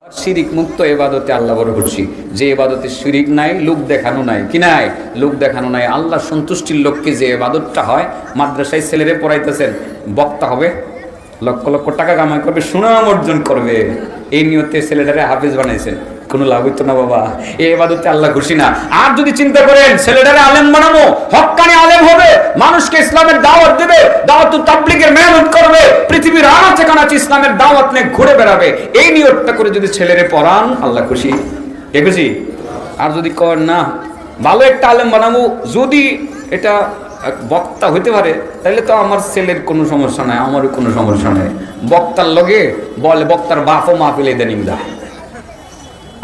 শিরিক মুক্ত ইবাদতে আল্লাহ বড় খুশি। যে ইবাদতে শিরিক নাই, লোক দেখানো নাই, কি নাই, লোক দেখানো নাই, আল্লাহ সন্তুষ্টির লক্ষ্যে যে ইবাদতটা হয়। মাদ্রাসায় ছেলেরে পড়াইতেছেন, বক্তা হবে, লক্ষ লক্ষ টাকা কামাই করবে, সুনাম অর্জন করবে, এই নিয়তে ছেলেটারে হাফেজ বানাইছেন, কোনো লাভ হইতো না বাবা। এই ইবাদতে আল্লাহ খুশি না। আর যদি চিন্তা করেন ছেলেটারে আলেম বানাবো, হক্কানি আলেম হবে, মানুষকে ইসলামের দাওয়াত দেবে, দাওয়াতুত তাবলীগের মেহনত করবে, পৃথিবীর আনাচে কানাচে ইসলামের দাওয়াত নিয়ে ঘুরে বেড়াবে, এই নিয়তটা করে যদি ছেলেরে পড়ান, আল্লাহ খুশি, কে খুশি? আর যদি করেন না ভালো একটা আলেম বানাবো, যদি এটা বক্তা হইতে পারে, তাহলে তো আমার ছেলের কোনো সমস্যা নাই, আমারও কোনো সমস্যা নাই। বক্তার লগে বলে, বক্তার বাপও মাহফিলে ইদানিং দা।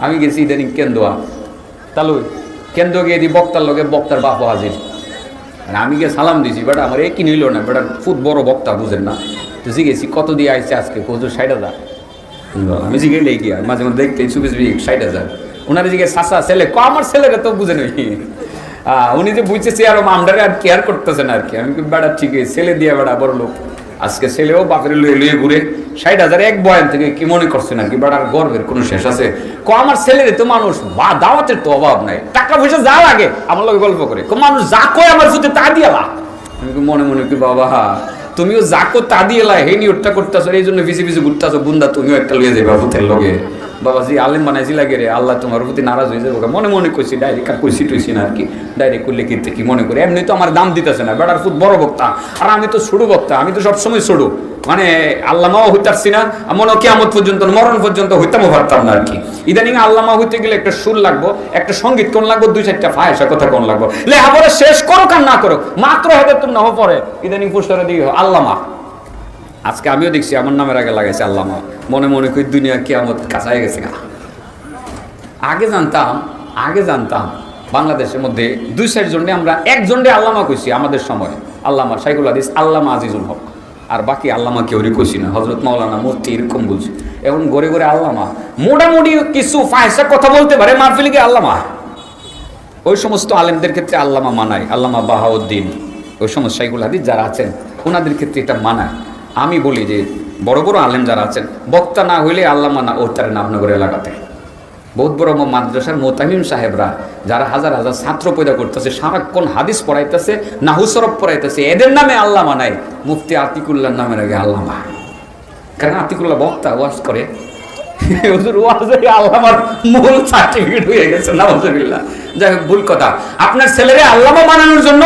আমি গেছি ইদানিং কেন্দুয়া, তাহলে কেন্দ্র গিয়ে দিই বক্তার লগে, বক্তার বাপও হাজির। আমি গিয়ে সালাম দিছি, বেটা আমার একই নিল না, বেটা খুব বড় বক্তা, বুঝেন না। তো জিগেছি কত দিয়ে আইসে আজকে, কত 60,000। আমি জিগেলেই গিয়া মাঝে মধ্যে দেখতে চুপি 60,000। ওনারা জিগে চাচা ছেলে, আমার ছেলেরা তো বুঝে নই, উনি যে বুঝতেছি আর আমরারে আর কেয়ার করতেছেন আর কি। আমি বেড়া ঠিক আছে, ছেলে দিয়ে বেড়া বড় লোক, আজকে ছেলেও বাপের লুয়ে ঘুরে 60,000 এক বয়ান থেকে কি মনে করছেন আর কি, বেড়ার গর্বের কোনো শেষ আছে? আমার ছেলেরে তো মানুষ বা দাওয়াতের তো অভাব নাই, টাকা পয়সা যা লাগে আমার লোক গল্প করে, মানুষ যা কয় আমার সাথে তা দিয়ালা। আমি মনে মনে কি বাবা, তুমিও যা কো তা দিয়েলা, হে নিয়তটা করতেছো, এই জন্য পিছিয়ে পিছিয়ে ঘুরতেছো, বুন্দা তুমিও একটা লইয়ে যাবে ভূতের লগে। বাবাজি আলেম বানাইছি লাগে রে, আল্লাহ তোমার প্রতি নারাজ হয়ে যাবে। মনে মনে কইছি, ডাইরেক্ট আর কইছি টুইছি না আর কি, ডাইরেক্ট করলে কি মনে করি, এমনি তো আমার দাম দিতেছে না, বেড়ার খুব বড় বক্তা, আর আমি তো ছোট বক্তা, আমি তো সবসময় ছোট, মানে আল্লামাও হইতারছি না, মনে কিয়ামত পর্যন্ত মরণ পর্যন্ত হইতামও পারতাম না আর কি। ইদানিং আল্লামা হইতে গেলে একটা সুর লাগবো, একটা সঙ্গীত কোন লাগবো, 2-4টা ফায়সা কথা কোন লাগবো, লেখাপড়া শেষ করো কার না করো, মাত্র হাতে তুমি না পরে ইদানিং পুরস্কারে দিয়ে আল্লামা। আজকে আমিও দেখছি আমার নামের আগে লাগাইছে আল্লামা, মনে মনে করি দুনিয়া কিয়ামত কাছাই গেছে গা। আগে জানতাম বাংলাদেশের মধ্যে 2-4 জনে আমরা একজনরে আল্লামা কইছি আমাদের সময়, আল্লামা শাইখুল হাদিস আল্লামা আজিজুল হক, আর বাকি আল্লামা কেউরই কইছি না, হযরত মাওলানা মুফতি এরকম বলছি। এখন ঘরে ঘরে আল্লামা, মোটামুটি কিছু ফায়সা কথা বলতে পারে, মাহফিলে গিয়ে আল্লামা। ওই সমস্ত আলেমদের ক্ষেত্রে আল্লামা মানায়, আল্লামা বাহাউদ্দিন, ওই সমস্ত শাইখুল হাদিস যারা আছেন ওনাদের ক্ষেত্রে এটা মানায়। আমি বলি যে বড় বড় আলেম যারা আছেন, বক্তা না হইলে আল্লামা না, ও তার নামনগরে লাগাতে বহুত বড় মাদ্রাসার মোতামিম সাহেবরা যারা হাজার হাজার ছাত্র পয়দা করতেছে, সারাক্ষণ হাদিস পড়াইতেছে, নাহু সরফ পড়াইতেছে, এদের নামে আল্লামা নাই, মুফতি আতিকুল্লাহর নামের আগে আল্লামা। কারণ আতিকুল্লাহ বক্তা, ওয়াজ করে, আল্লামার মূল সার্টিফিকেট হয়ে গেছে, নাউজুবিল্লাহ। যাই হোক, ভুল কথা। আপনার ছেলেরে আল্লামা বানানোর জন্য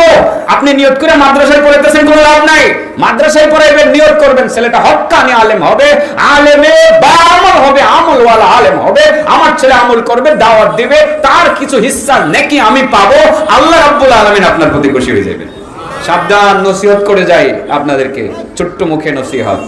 আপনি নিয়ত করে মাদ্রাসায় পড়াইতেছেন, কোনো লাভ নাই। মাদ্রাসায় পড়াইবেন, নিয়ত করবেন ছেলেটা হক্কানি আলেম হবে, আলেমে বা আমল হবে, আমলওয়ালা আলেম হবে, আমার ছেলে আমল করবে, দাওয়াত দিবে, তার কিছু হিস্সা নেকি আমি পাবো, আল্লাহ রাব্বুল আলামিন আপনার প্রতি খুশি হয়ে যাবেন। সাবধান, নসিহত করে যাই আপনাদেরকে, ছোট্ট মুখে নসিহত।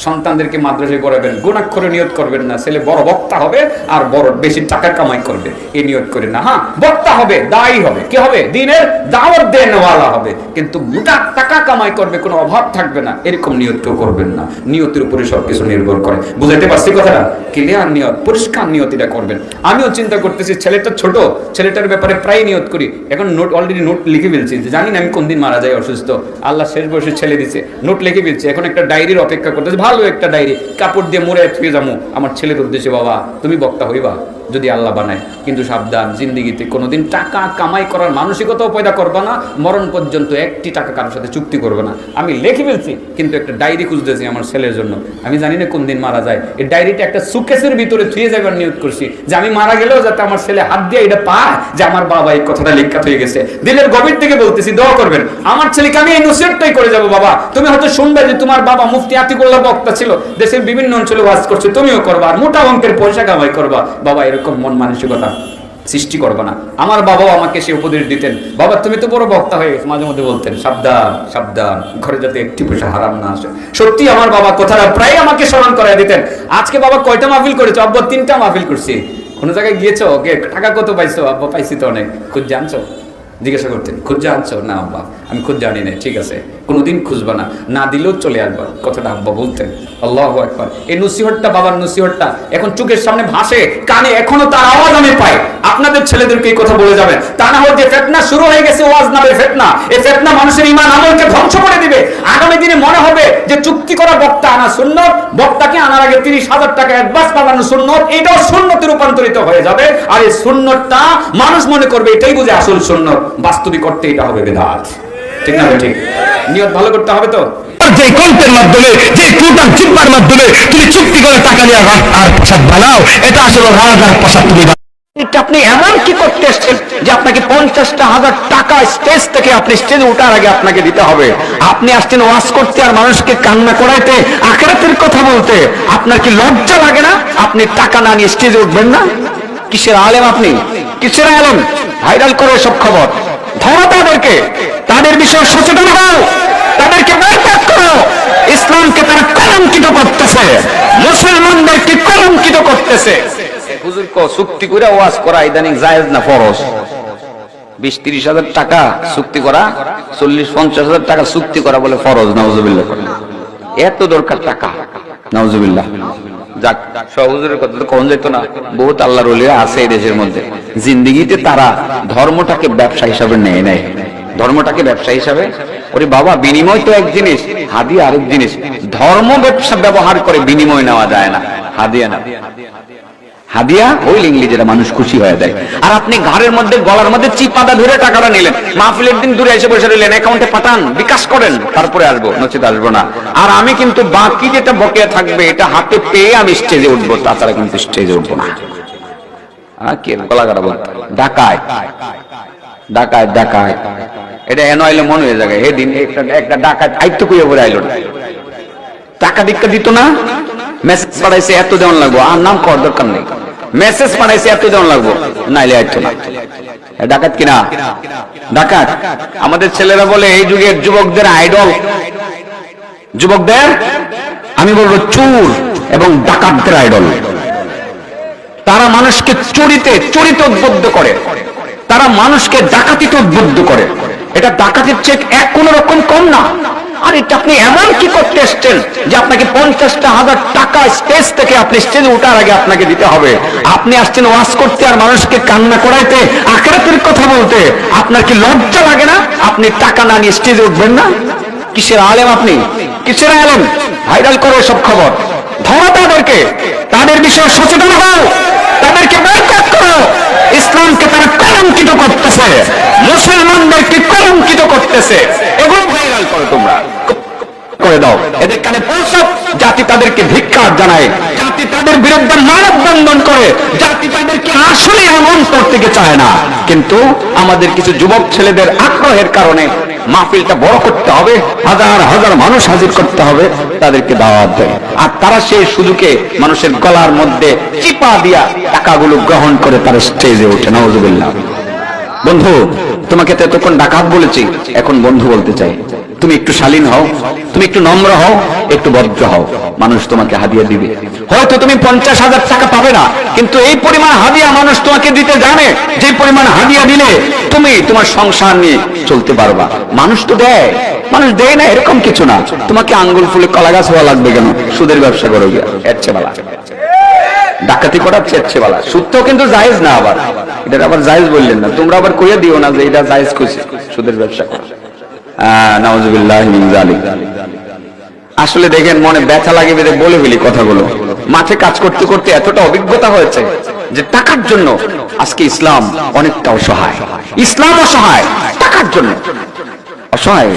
সন্তানদেরকে মাদ্রাসায় পড়াবেন, গুণাক্ষরে নিয়ত করবেন না ছেলে বড় বক্তা হবে আর বড় বেশি টাকা কামাই করবে, এই নিয়ত করেন না। হ্যাঁ, বক্তা হবে, দায়ী হবে, কি হবে, দিনের দাওয়াত দেনওয়ালা হবে, কিন্তু মোটা টাকা কামাই করবে, কোনো অভাব থাকবে না, এরকম নিয়ত কেউ করবেন না। নিয়তের উপরে সবকিছু নির্ভর করে। বুঝাইতে পারছি কথাটা? ক্লিয়ার নিয়ত, পরিষ্কার নিয়ত এটা করবেন। আমিও চিন্তা করতেছি, ছেলেটা ছোট, ছেলেটার ব্যাপারে প্রায় নিয়ত করি, এখন নোট অলরেডি নোট লিখে ফেলছি, জানি না আমি কোন দিন মারা যাই অসুস্থ, আল্লাহ শেষ বয়সে ছেলে দিছে, নোট লিখে ফেলছি, এখন একটা ডায়েরির অপেক্ষা করতেছি, ভালো একটা ডায়েরি, কাপড় দিয়ে মুড়ে থুয়ে যাবো আমার ছেলের উদ্দেশ্যে, বাবা তুমি বক্তা হইবা যদি আল্লাহ বানায়, কিন্তু সাবধান, জিন্দিগিতে কোনোদিন টাকা কামাই করার মানসিকতাও পয়দা করবা না, মরণ পর্যন্ত একটি টাকা কারোর সাথে চুক্তি করবে না। আমি লিখে ফেলছি, কিন্তু একটা ডায়েরি খুঁজতেছি আমার ছেলের জন্য, আমি জানি না কোন দিন মারা যায়, এই ডায়েরিটা একটা সুকেসের ভিতরে থুয়ে যাবার নিয়ত করছি, যে আমি মারা গেলেও যাতে আমার ছেলে হাত দিয়ে এটা পায় যে আমার বাবা এই কথাটা লেখা হয়ে গেছে। দিলের গভীর থেকে বলতেছি, দোয়া করবেন আমার ছেলেকে, আমি এই নসিহতটাই করে যাবো। বাবা তুমি হয়তো শুনবে যে তোমার বাবা মুফতি আতিকুল্লাহ বক্তা ছিল, দেশের বিভিন্ন অঞ্চলে ওয়াজ করছে, তুমিও করবা, আর মোটা অঙ্কের পয়সা কামাই করবা। বাবা এরকম মন মানসিকতা সৃষ্টি করবা না। আমার বাবাও আমাকে সে উপদেশ দিতেন, বাবা তুমি তো বড় বক্তা হয়ে গেছো, মাঝে মধ্যে বলতেন সাবধান সাবধান, ঘরে যাতে একটি পয়সা হারাম না আসে। সত্যি আমার বাবা কথাটা প্রায় আমাকে স্মরণ করাই দিতেন। আজকে বাবা কয়টা মাহফিল করেছো? আব্বা 3টা মাহফিল করছি। কোনো জায়গায় গিয়েছো, টাকা কত পাইছো? আব্বা পাইছি তো অনেক। খুঁজ জানছো? জিজ্ঞাসা করতেন, খুঁজ জানছো? না আব্বা। আমি খুব জানি না, ঠিক আছে, কোনোদিন খুঁজবা না, না দিলেও চলে আসবা, কথাটা আব্বা বলতেন। আল্লাহু আকবার। এই নসিহতটা, বাবার নসিহতটা এখন চোখের সামনে ভাসে, কানে এখনো তার আওয়াজ আমি পাই। আপনাদের ছেলেদেরকে এই কথা বলে যাবেন, তা না হলে যে ফিতনা শুরু হয়ে গেছে, ওয়াজ নামের ফিতনা, এই ফিতনা মানুষের ঈমান আমলকে ধ্বংস করে দিবে। আগামী দিনে মনে হবে যে চুক্তি করা বক্তা আনা সুন্নত, বক্তাকে আনার আগে 30,000 টাকা অ্যাডভান্স পাঠানো সুন্নত, এটাও সুন্নতে রূপান্তরিত হয়ে যাবে। আর এই সুন্নতটা মানুষ মনে করবে এটাই বুঝে আসল সুন্নত, বাস্তবিক অর্থে এটা হবে বিদআত। ঠিক না? ঠিক। নিয়ত ভালো করতে হবে তো। যে কল্পের মাধ্যমে, যে টুটার চিন্তার মাধ্যমে তুমি চুক্তি করে টাকা নিয়ে আর প্রসাদ বানাও, এটা আসলে রাজার প্রসাদ। তুমি আপনি এমন কি করতে এসছেন যে আপনাকে 50,000 টাকা স্টেজ থেকে আপনি স্টেজে ওঠার আগে আপনাকে দিতে হবে? আপনি আসছেন ওয়াজ করতে আর মানুষকে কান্না করাইতে, আখিরাতের কথা বলতে। আপনার কি লজ্জা লাগে না? আপনি টাকা না নিয়ে স্টেজে উঠবেন না? কিসের আলেম আপনি? কিসের আলেম? ভাইরাল করে সব খবর, ধরো তাদেরকে, তাদের বিষয়ে সচেতন হও, তাদেরকে বয়কট করো। ইসলামকে তারা কলঙ্কিত করতেছে, মুসলমানদেরকে কলঙ্কিত করতেছে। হুজুর কো চুক্তি করে ওয়াজ করা ইদানিং জায়েজ না ফরজ? 20-30,000 টাকা চুক্তি করা, 40-50,000 টাকা চুক্তি করা বলে ফরজ। নাউজুবিল্লাহ। এত দরকার টাকা, নাউজুবিল্লাহ। যাক, সব হুজুরের কথা তো কোন যেত না। বহুত আল্লাহর ওলিরা আছে এই দেশের মধ্যে, জিন্দেগিতে তারা ধর্মটাকে ব্যবসা হিসাবে নেয় নাই। ধর্মটাকে ব্যবসা হিসাবে, ওরে বাবা, বিনিময় তো এক জিনিস, হাদিয়া আরেক জিনিস। ধর্ম ব্যবসা ব্যবহার করে বিনিময় নেওয়া যায় না, হাদিয়া না। হাদিয়া ওই লিংলি যেটা মানুষ খুশি হয়ে দেয়। আর আপনি ঘরের মধ্যে, গলার মধ্যে চিপাদা ধরে টাকাটা নিলেন, মাহফিলের দিন দূরে এসে বসে রইলেন, অ্যাকাউন্টে পাঠান, বিকাশ করেন, তারপরে আসবো, নচিত আসবো না। আর আমি কিন্তু বাকি যেটা বকেয়া থাকবে এটা হাতে পেয়ে আমি স্টেজে উঠবো, তাছাড়া কিন্তু স্টেজে উঠবো না। কে গলা কাটা বলতে? ডাকায় ডাকায় ডাকায়, এটা এন আইলে মনে হয়ে যাবে। এদিন একটা ডাকাত আইত্য কইয়া বলে আইল, টাকা দীক্ষা দিত না, মেসেজ পাঠাইছে এত দেওয়ান লাগবো, আর নাম কর দরকার নেই, মেসেজ পাঠাইছে এত দেওয়ান লাগবো, নাইলে আইতো না। ডাকাত কিনা? ডাকাত। আমাদের ছেলেরা বলে এই যুগের যুবকদের আইডল, যুবকদের আমি বলবো চোর এবং ডাকাতদের আইডল। তারা মানুষকে চরিতে উদ্বুদ্ধ করে, তারা মানুষকে ডাকাতিতে উদ্বুদ্ধ করে। এটা ডাকাতির চেক এক কোন রকম কম না। আর এটা আপনি এমন কি করতে এসছেন যে আপনাকে 50,000 টাকা স্টেজ থেকে আপনি স্টেজে ওঠার আগে আপনাকে দিতে হবে? আপনি আসছেন ওয়াজ করতে আর মানুষকে কান্না করাইতে, আখিরাতের কথা বলতে। আপনার কি লজ্জা লাগে না? আপনি টাকা না নিয়ে স্টেজে উঠবেন না? কিসের আলেম আপনি? কিসের আলেম? ভাইরাল করো সব খবর, ধরো তাদেরকে, তাদের বিষয়ে সচেতন হও, তাদেরকে বয়কট করো। ইসলামকে তারা কলঙ্কিত করতেছে, মুসলমানদেরকে কলঙ্কিত করতেছে। এগুলো ভাইরাল করো, তোমরা করে দাও, এদের কানে পৌঁছাও। জাতি তাদেরকে ধিক্কার জানায়, জাতি তাদের বিরুদ্ধে মানববন্ধন করে, জাতি তাদেরকে আসলে এমন করতে চায় না। কিন্তু আমাদের কিছু যুবক ছেলেদের আগ্রহের কারণে মাহফিলটা বড় করতে হবে, হাজার হাজার মানুষ হাজির করতে হবে, তাদেরকে দাওয়াত দেয়। আর তারা সেই সুযোগে মানুষের গলার মধ্যে চিপা দিয়া টাকাগুলো গ্রহণ করে তারা স্টেজে ওঠে। নাউজুবিল্লাহ। বন্ধু, তোমাকে তো এতক্ষণ ডাকাত বলেছি, এখন বন্ধু বলতে চাই। তুমি একটু শালীন হও, তুমি একটু নম্র হও, একটু ভদ্র হও, মানুষ তোমাকে হাদিয়া দিবে। হয়তো তুমি 50,000 টাকা পাবে না, কিন্তু এই পরিমাণ হাদিয়া মানুষ তোমাকে দিতে জানে। যে পরিমাণ হাদিয়া দিলে তুমি তোমার সংসার নিয়ে চলতে পারবা। মানুষ তো দেয়, মানুষ দেয় না এরকম কিছু না। তোমাকে আঙ্গুল ফুলে কলা গাছ হওয়া লাগবে কেন? সুদের ব্যবসা করো গিয়া, এর চেয়ে ভালো। ডাকাতি করার চেয়ে ভালো। সুদ তো কিন্তু জায়েজ না, আবার এটা আবার জায়েজ বললেন না, তোমরা আবার কইয়া দিও না যে এটা জায়েজ কইছে সুদের ব্যবসা করা। নাউজুবিল্লাহ মিন যালিক। আসলে দেখেন মনে ব্যথা লাগে বেঁধে বলে ফেলি কথাগুলো। মাঠে কাজ করতে করতে এতটা অভিজ্ঞতা হয়েছে যে টাকার জন্য আজকে ইসলাম অনেকটা অসহায়। ইসলাম অসহায় টাকার জন্য, অসহায়।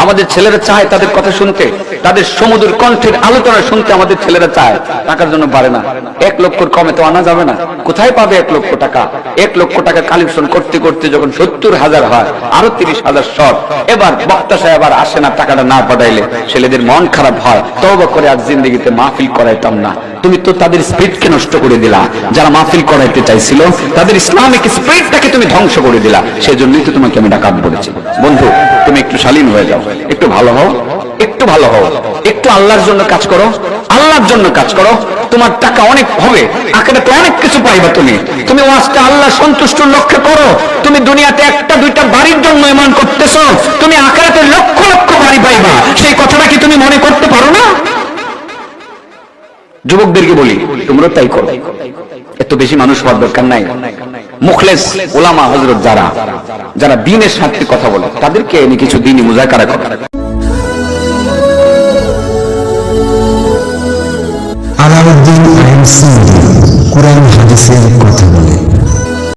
আমাদের ছেলেরা চায় তাদের কথা শুনতে, তাদের সমুদ্র কণ্ঠের আলোচনা শুনতে আমাদের ছেলেরা চায়, টাকার জন্য পারে না। 1 লক্ষর কমে তো আনা যাবে না। কোথায় পাবে 1 লক্ষ টাকা? 1 লক্ষ টাকা কালেকশন করতে করতে যখন 70,000 হয়, আরো 30,000 শর্ট। এবার বক্তা সাহেব আবার আসে না, টাকাটা না পাঠাইলে ছেলেদের মন খারাপ হয়, তওবা করে আর জিন্দেগিতে মাহফিল করাইতাম না। তুমি তো তাদের স্পিরিটকে নষ্ট করে দিলা। যারা মাহফিল করাইতে চাইছিল তাদের ইসলামিক স্পিরিটটাকে তুমি ধ্বংস করে দিলা। সেজন্যই তো তোমাকে আমি ডাকাত বলেছি। বন্ধু, তুমি একটু শালীন হয়ে যাও, একটু ভালো হও, একটু ভালো হও, একটু আল্লাহর জন্য কাজ করো, আল্লাহর জন্য কাজ করো। তোমার টাকা অনেক হবে, আখেরাতে অনেক কিছু পাবে। পাইবা। তুমি ওয়াজটা আল্লাহ সন্তুষ্টর লক্ষ্যে করো। তুমি দুনিয়াতে একটা দুইটা বাড়ির জন্য ইমান করতেছো, তুমি আখিরাতে লক্ষ লক্ষ বাড়ি পাইবা। সেই কথাটা কি তুমি মনে করতে পারো না? যুবকদেরকে বলি, তোমরা তাই করো। এত বেশি মানুষ হওয়ার দরকার নাই। মুখলেস ওলামা হযরত যারা দ্বীনের সাথে কথা বলে, তাদেরকে এনে কিছু দ্বীনি মুযাকারা করো। আলাউদ্দিন আইন সিন্ধি কুরআন হাদিসের কথা বলে।